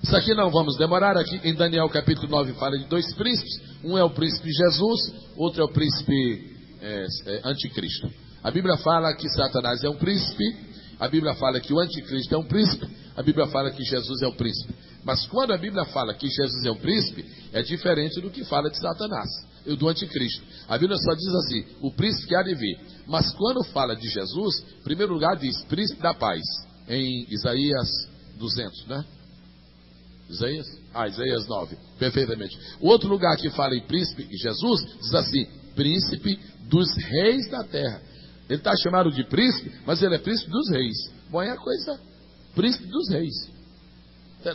Isso aqui não vamos demorar. Aqui em Daniel capítulo 9 fala de 2 príncipes. Um é o príncipe Jesus, outro é o príncipe anticristo. A Bíblia fala que Satanás é um príncipe, a Bíblia fala que o anticristo é um príncipe, a Bíblia fala que Jesus é o príncipe. Mas quando a Bíblia fala que Jesus é um príncipe, é diferente do que fala de Satanás e do anticristo. A Bíblia só diz assim, o príncipe que há de vir. Mas quando fala de Jesus, em primeiro lugar diz príncipe da paz, em Isaías 200, né? Isaías 9, perfeitamente. O outro lugar que fala em príncipe, Jesus, diz assim, príncipe dos reis da terra. Ele está chamado de príncipe, mas ele é príncipe dos reis. Bom, é a coisa, príncipe dos reis.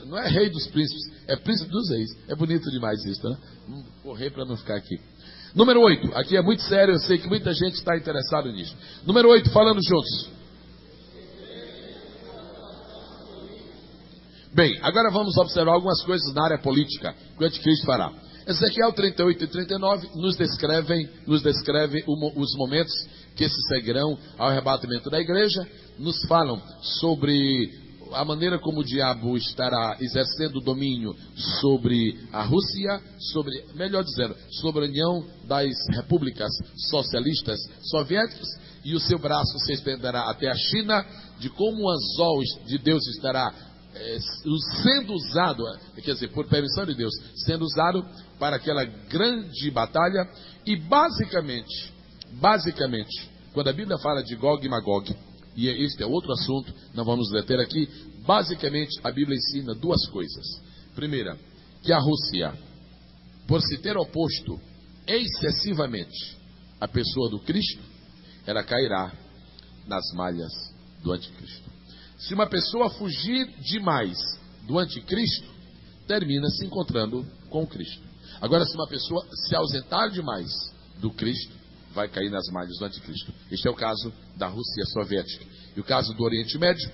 Não é rei dos príncipes, é príncipe dos reis. É bonito demais isso, né? Vamos correr para não ficar aqui. Número 8, aqui é muito sério, eu sei que muita gente está interessada nisso. Número 8, falando juntos. Bem, agora vamos observar algumas coisas na área política que o anticristo fará. Ezequiel 38 e 39 nos descreve os momentos que se seguirão ao arrebatamento da igreja, nos falam sobre a maneira como o diabo estará exercendo domínio sobre a Rússia, melhor dizendo, sobre a União das Repúblicas Socialistas Soviéticas, e o seu braço se estenderá até a China, de como o anzol de Deus estará sendo usado, quer dizer, por permissão de Deus, sendo usado para aquela grande batalha. E basicamente, quando a Bíblia fala de Gog e Magog, e este é outro assunto, não vamos deter aqui, basicamente a Bíblia ensina duas coisas. Primeira, que a Rússia, por se ter oposto excessivamente à pessoa do Cristo, ela cairá nas malhas do anticristo. Se uma pessoa fugir demais do anticristo, termina se encontrando com o Cristo. Agora, se uma pessoa se ausentar demais do Cristo, vai cair nas malhas do anticristo. Este é o caso da Rússia soviética. E o caso do Oriente Médio,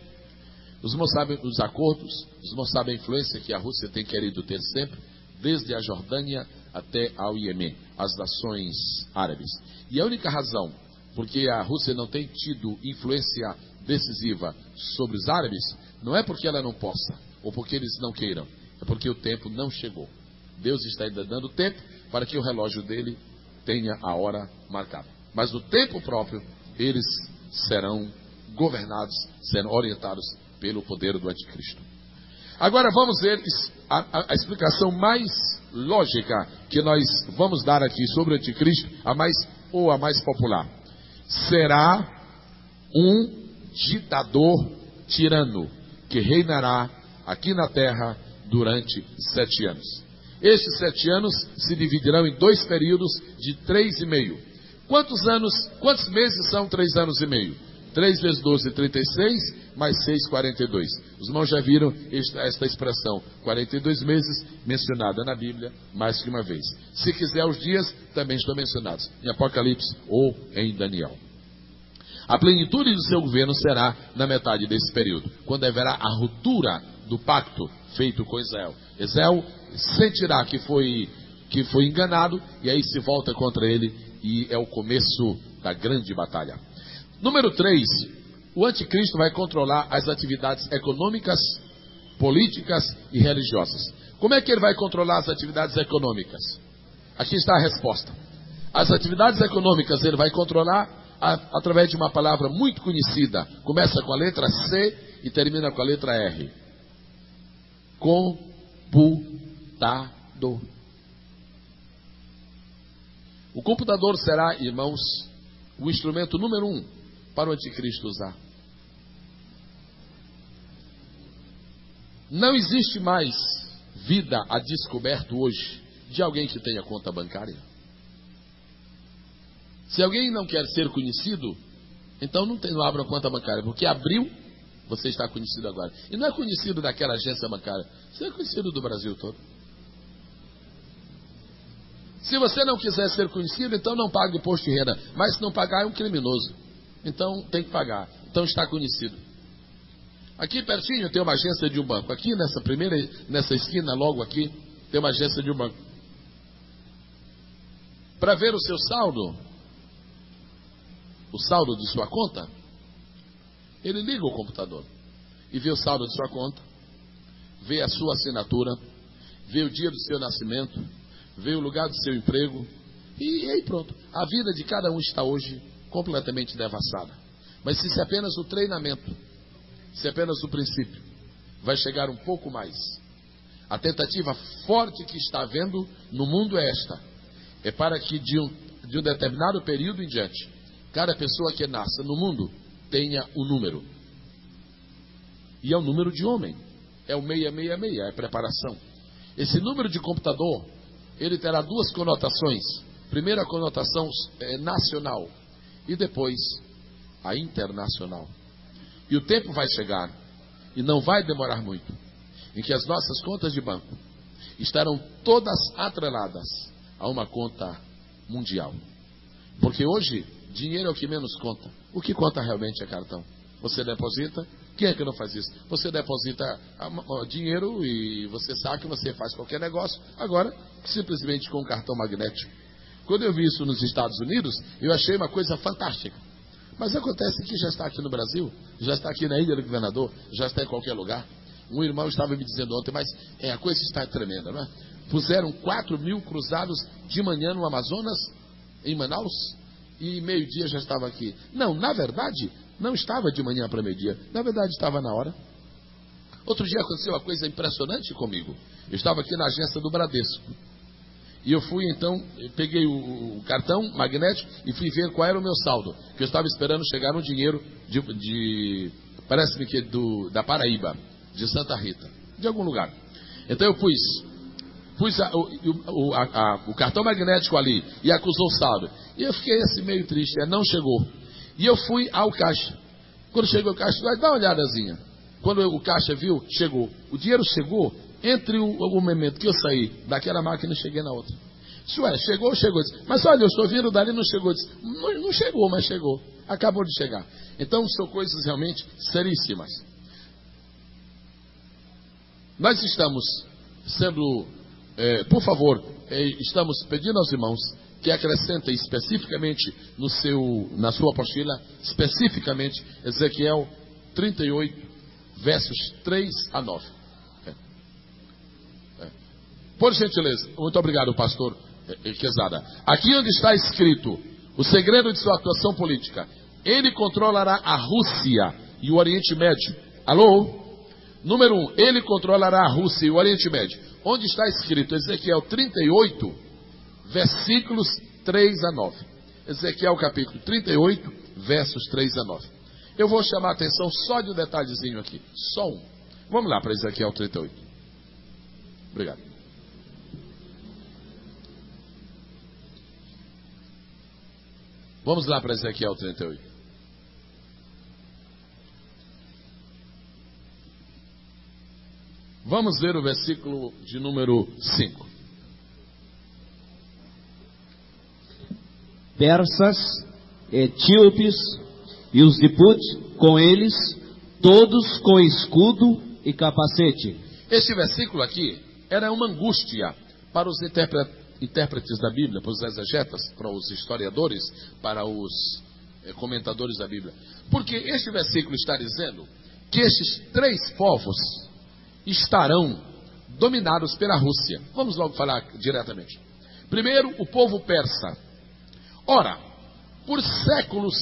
os irmãos sabem os acordos, os irmãos sabem a influência que a Rússia tem querido ter sempre, desde a Jordânia até ao Iêmen, as nações árabes. E a única razão porque a Rússia não tem tido influência decisiva sobre os árabes, não é porque ela não possa, ou porque eles não queiram, é porque o tempo não chegou. Deus está ainda dando tempo para que o relógio dele tenha a hora marcada. Mas no tempo próprio, eles serão governados, serão orientados pelo poder do anticristo. Agora vamos ver a explicação mais lógica que nós vamos dar aqui sobre o anticristo, a mais popular. Será um ditador tirano que reinará aqui na terra durante 7 anos. Estes 7 anos se dividirão em 2 períodos de 3,5. Quantos meses são 3 anos e meio? 3 vezes 12, 36, mais 6, 42. Os irmãos já viram esta expressão, 42 meses, mencionada na Bíblia mais que uma vez. Se quiser, os dias também estão mencionados em Apocalipse ou em Daniel. A plenitude do seu governo será na metade desse período, quando haverá a ruptura do pacto feito com Israel. Israel sentirá que foi enganado, e aí se volta contra ele, e é o começo da grande batalha. Número 3, o anticristo vai controlar as atividades econômicas, políticas e religiosas. Como é que ele vai controlar as atividades econômicas? Aqui está a resposta. As atividades econômicas ele vai controlar através de uma palavra muito conhecida. Começa com a letra C e termina com a letra R. Computador. O computador será, irmãos, o instrumento número 1 para o anticristo usar. Não existe mais vida a descoberto hoje de alguém que tenha conta bancária. Se alguém não quer ser conhecido, então não abra uma conta bancária, porque abriu, você está conhecido agora. E não é conhecido daquela agência bancária, você é conhecido do Brasil todo. Se você não quiser ser conhecido, então não pague imposto de renda. Mas se não pagar, é um criminoso. Então tem que pagar. Então está conhecido. Aqui pertinho tem uma agência de um banco. Aqui nessa esquina, logo aqui, tem uma agência de um banco. Para ver o seu saldo, o saldo de sua conta, ele liga o computador e vê o saldo de sua conta, vê a sua assinatura, vê o dia do seu nascimento, vê o lugar do seu emprego, e aí pronto. A vida de cada um está hoje completamente devassada. Mas se apenas o treinamento, se apenas o princípio, vai chegar um pouco mais. A tentativa forte que está havendo no mundo é esta. É para que de um determinado período em diante, cada pessoa que nasça no mundo tenha um número. E é o número de homem. É o 666, é a preparação. Esse número de computador, ele terá 2 conotações. Primeiro a conotação nacional e depois a internacional. E o tempo vai chegar, e não vai demorar muito, em que as nossas contas de banco estarão todas atreladas a uma conta mundial. Porque hoje, dinheiro é o que menos conta. O que conta realmente é cartão. você deposita. Quem é que não faz isso? Você deposita dinheiro e você sabe que você faz qualquer negócio, agora simplesmente com um cartão magnético. Quando eu vi isso nos Estados Unidos, eu achei uma coisa fantástica. Mas acontece que já está aqui no Brasil, já está aqui na Ilha do Governador, já está em qualquer lugar. Um irmão estava me dizendo ontem, mas a coisa está tremenda, não é? Puseram 4.000 cruzados de manhã no Amazonas, em Manaus, e meio-dia já estava aqui. Não, na verdade, não estava de manhã para meio-dia, na verdade estava na hora. Outro dia aconteceu uma coisa impressionante comigo. Eu estava aqui na agência do Bradesco. E eu fui então, peguei o cartão magnético e fui ver qual era o meu saldo. Que eu estava esperando chegar um dinheiro parece-me que da Paraíba, de Santa Rita, de algum lugar. Então eu pus o cartão magnético ali e acusou o saldo. E eu fiquei assim meio triste, não chegou. E eu fui ao caixa. Quando chegou o caixa, vai dar uma olhadazinha. Quando o caixa viu, chegou. O dinheiro chegou entre o momento que eu saí daquela máquina e cheguei na outra. Isso é, chegou. Mas olha, eu estou vindo dali, não chegou. Não chegou, mas chegou. Acabou de chegar. Então são coisas realmente seríssimas. Nós estamos sendo, por favor, estamos pedindo aos irmãos que acrescentem especificamente na sua apostila, especificamente Ezequiel 38, versos 3 a 9. Por gentileza, muito obrigado, pastor Quezada. Aqui onde está escrito o segredo de sua atuação política, ele controlará a Rússia e o Oriente Médio. Alô? Número 1, ele controlará a Rússia e o Oriente Médio. Onde está escrito Ezequiel 38, versículos 3 a 9. Ezequiel capítulo 38, versos 3 a 9. Eu vou chamar a atenção só de um detalhezinho aqui. Só um. Vamos lá para Ezequiel 38. Obrigado. Vamos lá para Ezequiel 38. Vamos ver o versículo de número 5. Persas, etíopes e os de Put com eles, todos com escudo e capacete. Este versículo aqui era uma angústia para os intérpretes da Bíblia, para os exegetas, para os historiadores, para os comentadores da Bíblia. Porque este versículo está dizendo que estes três povos estarão dominados pela Rússia. Vamos logo falar diretamente. Primeiro, o povo persa. Ora, por séculos,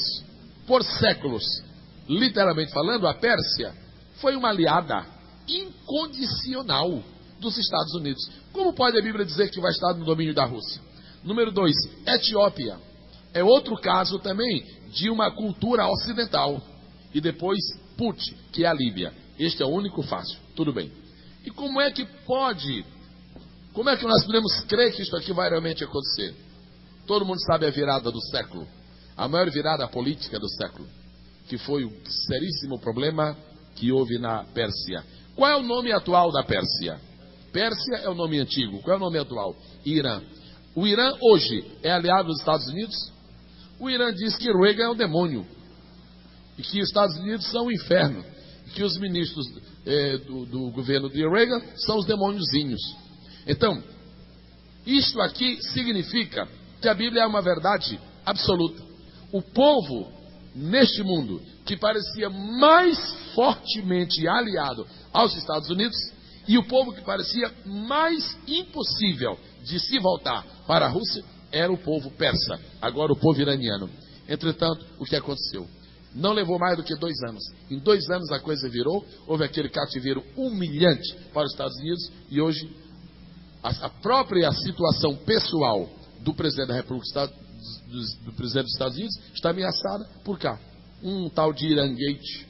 literalmente falando, a Pérsia foi uma aliada incondicional dos Estados Unidos. Como pode a Bíblia dizer que vai estar no domínio da Rússia? Número 2, Etiópia. É outro caso também de uma cultura ocidental. E depois, Put, que é a Líbia. Este é o único fácil. Tudo bem. E como é que nós podemos crer que isso aqui vai realmente acontecer? Todo mundo sabe a virada do século. A maior virada política do século. Que foi o seríssimo problema que houve na Pérsia. Qual é o nome atual da Pérsia? Pérsia é o nome antigo. Qual é o nome atual? Irã. O Irã hoje é aliado dos Estados Unidos? O Irã diz que Reagan é o demônio. E que os Estados Unidos são o inferno. E que os ministros do governo de Reagan são os demôniozinhos. Então, isto aqui significa que a Bíblia é uma verdade absoluta. O povo neste mundo que parecia mais fortemente aliado aos Estados Unidos e o povo que parecia mais impossível de se voltar para a Rússia era o povo persa, agora o povo iraniano. Entretanto, o que aconteceu? Não levou mais do que 2 anos. Em 2 anos a coisa virou, houve aquele cativeiro humilhante para os Estados Unidos e hoje a própria situação pessoal do presidente da República do presidente dos Estados Unidos está ameaçada por cá. Um tal de Irã Gate.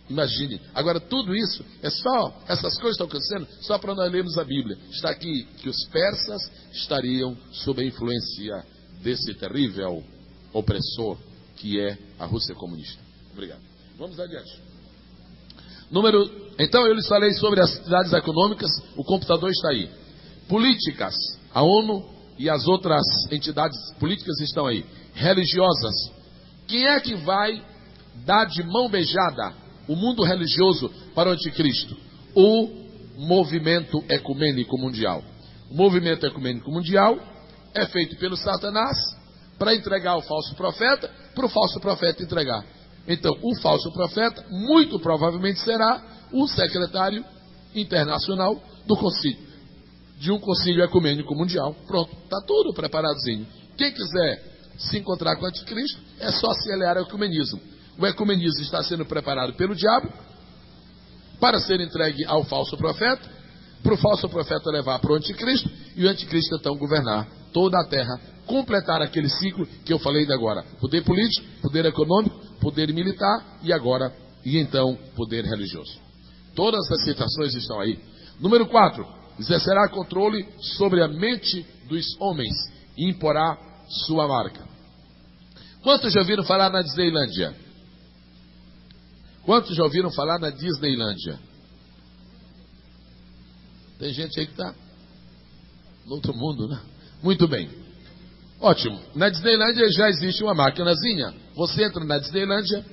Imagine. Agora tudo isso essas coisas estão acontecendo só para nós lermos a Bíblia. Está aqui que os persas estariam sob a influência desse terrível opressor que é a Rússia comunista. Obrigado. Vamos adiante. Então eu lhes falei sobre as atividades econômicas, o computador está aí. Políticas, a ONU e as outras entidades políticas estão aí. Religiosas, quem é que vai dá de mão beijada o mundo religioso para o anticristo? O movimento ecumênico mundial. O movimento ecumênico mundial é feito pelo Satanás para entregar o falso profeta, para o falso profeta entregar. Então, o falso profeta muito provavelmente será o secretário internacional do concílio, de um concílio ecumênico mundial. Pronto, está tudo preparadozinho. Quem quiser se encontrar com o anticristo, é só se aliar ao ecumenismo. O ecumenismo está sendo preparado pelo diabo para ser entregue ao falso profeta, para o falso profeta levar para o anticristo, e o anticristo então governar toda a terra, completar aquele ciclo que eu falei de agora: poder político, poder econômico, poder militar e então poder religioso. Todas as citações estão aí. Número 4, exercerá controle sobre a mente dos homens e imporá sua marca. Quantos já ouviram falar na Disneylândia? Quantos já ouviram falar na Disneylândia? Tem gente aí que está no outro mundo, né? Muito bem. Ótimo. Na Disneylândia já existe uma maquinazinha. Você entra na Disneylândia,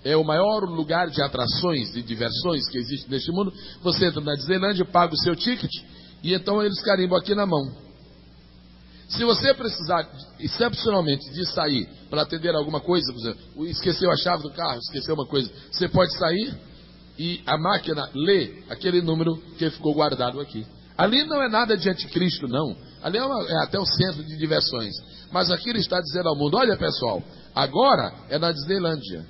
é o maior lugar de atrações, de diversões que existe neste mundo. Você entra na Disneylândia, paga o seu ticket e então eles carimbam aqui na mão. Se você precisar excepcionalmente de sair para atender alguma coisa, por exemplo, esqueceu a chave do carro, esqueceu uma coisa, você pode sair e a máquina lê aquele número que ficou guardado aqui. Ali não é nada de anticristo, não. Ali é até um centro de diversões. Mas aqui ele está dizendo ao mundo: olha pessoal, agora é na Disneylândia,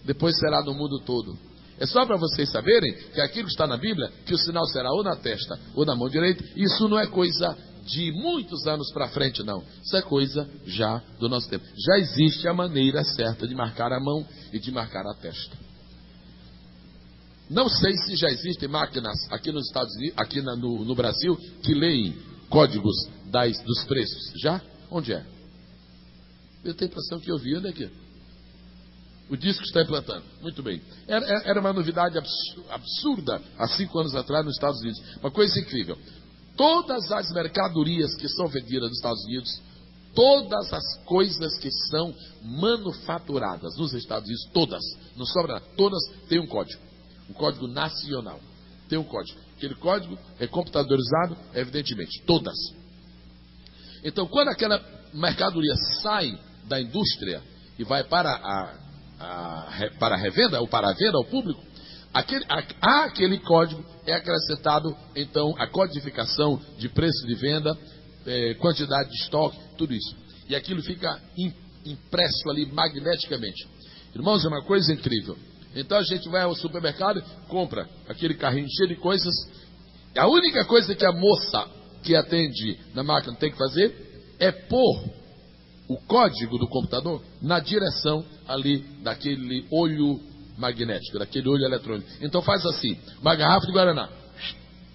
depois será no mundo todo. É só para vocês saberem que aquilo está na Bíblia, que o sinal será ou na testa ou na mão direita. Isso não é coisa de muitos anos para frente, não. Isso é coisa já do nosso tempo. Já existe a maneira certa de marcar a mão e de marcar a testa. Não sei se já existem máquinas aqui nos Estados Unidos, aqui no Brasil, que leem códigos dos preços. Já? Onde é? Eu tenho a impressão que eu vi. Onde é aqui? O disco está implantando. Muito bem. Era uma novidade absurda há 5 anos atrás nos Estados Unidos. Uma coisa incrível. Todas as mercadorias que são vendidas nos Estados Unidos, todas as coisas que são manufaturadas nos Estados Unidos, todas, não sobra nada, todas têm um código nacional, tem um código. Aquele código é computadorizado, evidentemente, todas. Então, quando aquela mercadoria sai da indústria e vai para a revenda, ou para a venda ao público, aquele código é acrescentado, então, a codificação de preço de venda, quantidade de estoque, tudo isso. E aquilo fica impresso ali magneticamente. Irmãos, é uma coisa incrível. Então a gente vai ao supermercado, compra aquele carrinho cheio de coisas. A única coisa que a moça que atende na máquina tem que fazer é pôr o código do computador na direção ali daquele olho magnético, daquele olho eletrônico. Então faz assim: uma garrafa de Guaraná,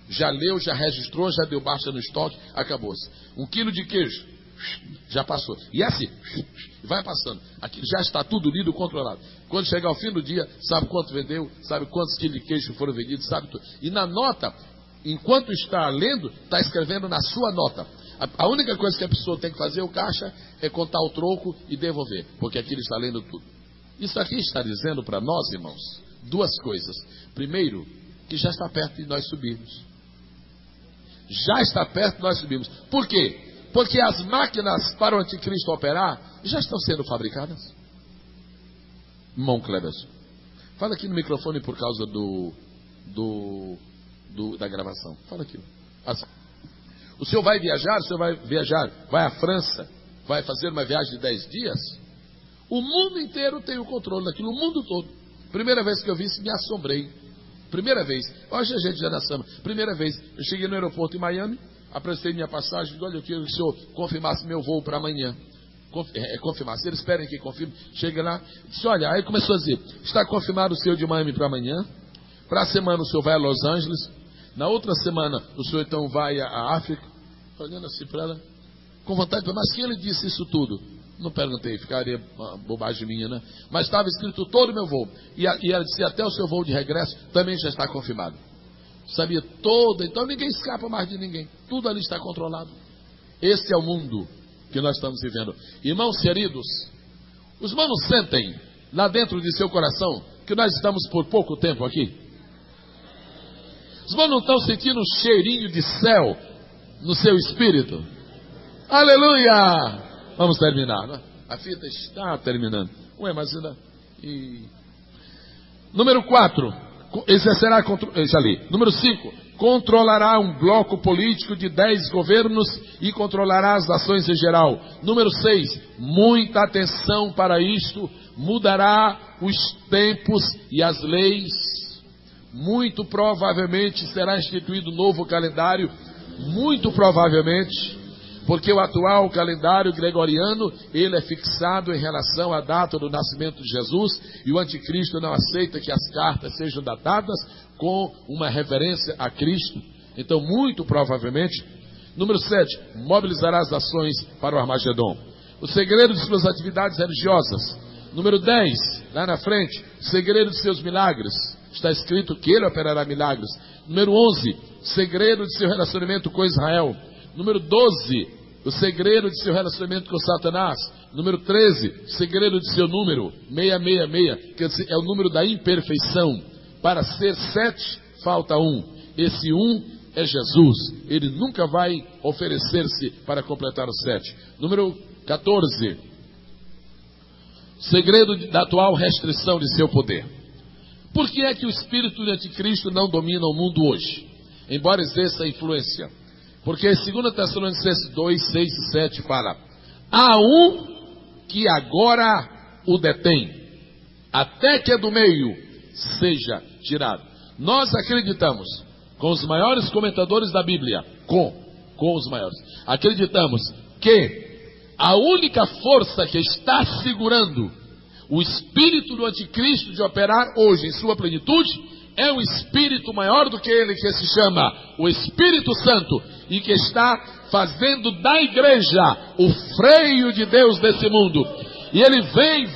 já leu, já registrou, já deu baixa no estoque, acabou-se. 1 quilo de queijo, já passou. E assim, vai passando. Aqui já está tudo lido, controlado. Quando chegar ao fim do dia, sabe quanto vendeu, sabe quantos quilos de queijo foram vendidos, sabe tudo. E na nota, enquanto está lendo, está escrevendo na sua nota. A única coisa que a pessoa tem que fazer, o caixa, é contar o troco e devolver, porque aqui ele está lendo tudo. Isso aqui está dizendo para nós, irmãos, 2 coisas. Primeiro, que já está perto de nós subirmos. Já está perto de nós subirmos. Por quê? Porque as máquinas para o anticristo operar já estão sendo fabricadas. Irmão Cleberson, fala aqui no microfone por causa da gravação. Fala aqui. Assim. O senhor vai viajar, vai à França, vai fazer uma viagem de 10 dias. O mundo inteiro tem o controle daquilo, o mundo todo. Primeira vez que eu vi isso, me assombrei. Primeira vez, hoje a gente já na samba. Primeira vez, eu cheguei no aeroporto em Miami, apresentei minha passagem, olha, eu queria que o senhor confirmasse meu voo para amanhã. Confirmasse, eles esperem que confirme. Chega lá, disse, olha, aí começou a dizer, está confirmado o senhor de Miami para amanhã. Para a semana o senhor vai a Los Angeles. Na outra semana o senhor então vai à África. Olhando assim para ela, com vontade de... Mas quem ele disse isso tudo? Não perguntei, ficaria uma bobagem minha, né? Mas estava escrito todo o meu voo. E ela disse, até o seu voo de regresso também já está confirmado. Sabia todo, então ninguém escapa mais de ninguém. Tudo ali está controlado. Esse é o mundo que nós estamos vivendo. Irmãos queridos, os irmãos sentem lá dentro de seu coração que nós estamos por pouco tempo aqui? Os irmãos não estão sentindo um cheirinho de céu no seu espírito? Aleluia! Vamos terminar, né? A fita está terminando. Ué, mas ainda... Número 4, exercerá já li. Número 5, controlará um bloco político de 10 governos e controlará as nações em geral. Número 6, muita atenção para isto, mudará os tempos e as leis. Muito provavelmente será instituído um novo calendário, muito provavelmente, porque o atual calendário gregoriano, ele é fixado em relação à data do nascimento de Jesus, e o anticristo não aceita que as cartas sejam datadas com uma referência a Cristo. Então, muito provavelmente, número 7, mobilizará as ações para o Armagedon. O segredo de suas atividades religiosas. Número 10, lá na frente, o segredo de seus milagres. Está escrito que ele operará milagres. Número 11, segredo de seu relacionamento com Israel. Número 12, o segredo de seu relacionamento com Satanás. Número 13, segredo de seu número, 666, que é o número da imperfeição. Para ser 7, falta 1. Esse 1 é Jesus. Ele nunca vai oferecer-se para completar o 7. Número 14, segredo da atual restrição de seu poder. Por que é que o espírito do anticristo não domina o mundo hoje, embora exerça influência? Porque 2 Tessalonicenses 2, 6 e 7 fala: há um que agora o detém, até que do meio seja tirado. Nós acreditamos, com os maiores comentadores da Bíblia, com os maiores, acreditamos que a única força que está segurando o espírito do anticristo de operar hoje em sua plenitude é um espírito maior do que ele, que se chama o Espírito Santo, e que está fazendo da igreja o freio de Deus desse mundo. E ele vem,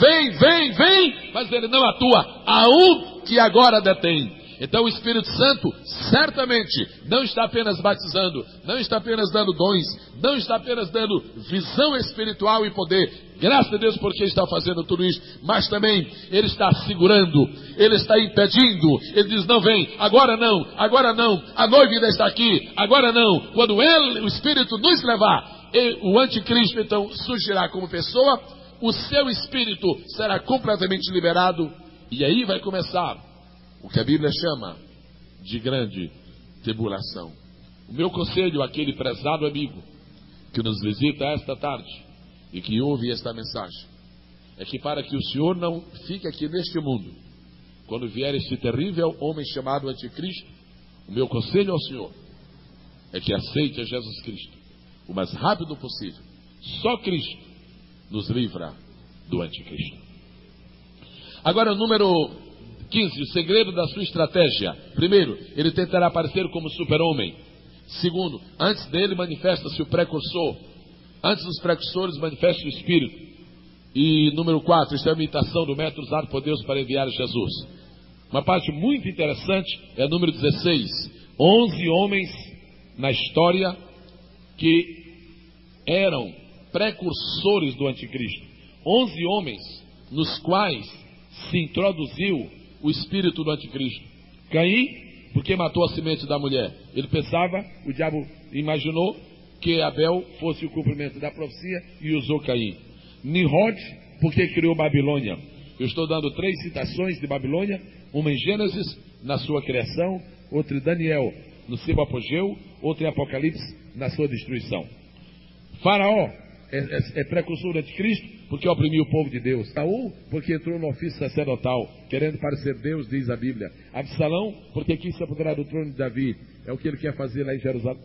mas ele não atua. Há um que agora detém. Então o Espírito Santo certamente não está apenas batizando, não está apenas dando dons, não está apenas dando visão espiritual e poder. Graças a Deus porque está fazendo tudo isso, mas também ele está segurando, ele está impedindo. Ele diz: não vem, agora não, a noiva ainda está aqui, agora não. Quando ele, o Espírito nos levar, o anticristo então surgirá como pessoa, o seu espírito será completamente liberado, e aí vai começar o que a Bíblia chama de grande tribulação. O meu conselho àquele prezado amigo que nos visita esta tarde e que ouve esta mensagem é que, para que o senhor não fique aqui neste mundo, quando vier este terrível homem chamado anticristo, o meu conselho ao senhor é que aceite a Jesus Cristo o mais rápido possível. Só Cristo nos livra do anticristo. Agora, número 15, o segredo da sua estratégia. Primeiro, ele tentará aparecer como super-homem. Segundo, antes dele manifesta-se o precursor. Antes dos precursores manifesta o Espírito. E número 4, isso é a imitação do método usado por Deus para enviar Jesus. Uma parte muito interessante é o número 16. 11 homens na história que eram precursores do anticristo. 11 homens nos quais se introduziu o espírito do anticristo. Caim, porque matou a semente da mulher. Ele pensava, o diabo imaginou que Abel fosse o cumprimento da profecia e usou Caim. Nimrod, porque criou Babilônia. Eu estou dando 3 citações de Babilônia, uma em Gênesis, na sua criação, outra em Daniel, no seu apogeu, outra em Apocalipse, na sua destruição. Faraó é precursor do anticristo, porque oprimiu o povo de Deus. Saul, porque entrou no ofício sacerdotal, querendo parecer Deus, diz a Bíblia. Absalão, porque quis se apoderar do trono de Davi. É o que ele quer fazer lá em Jerusalém.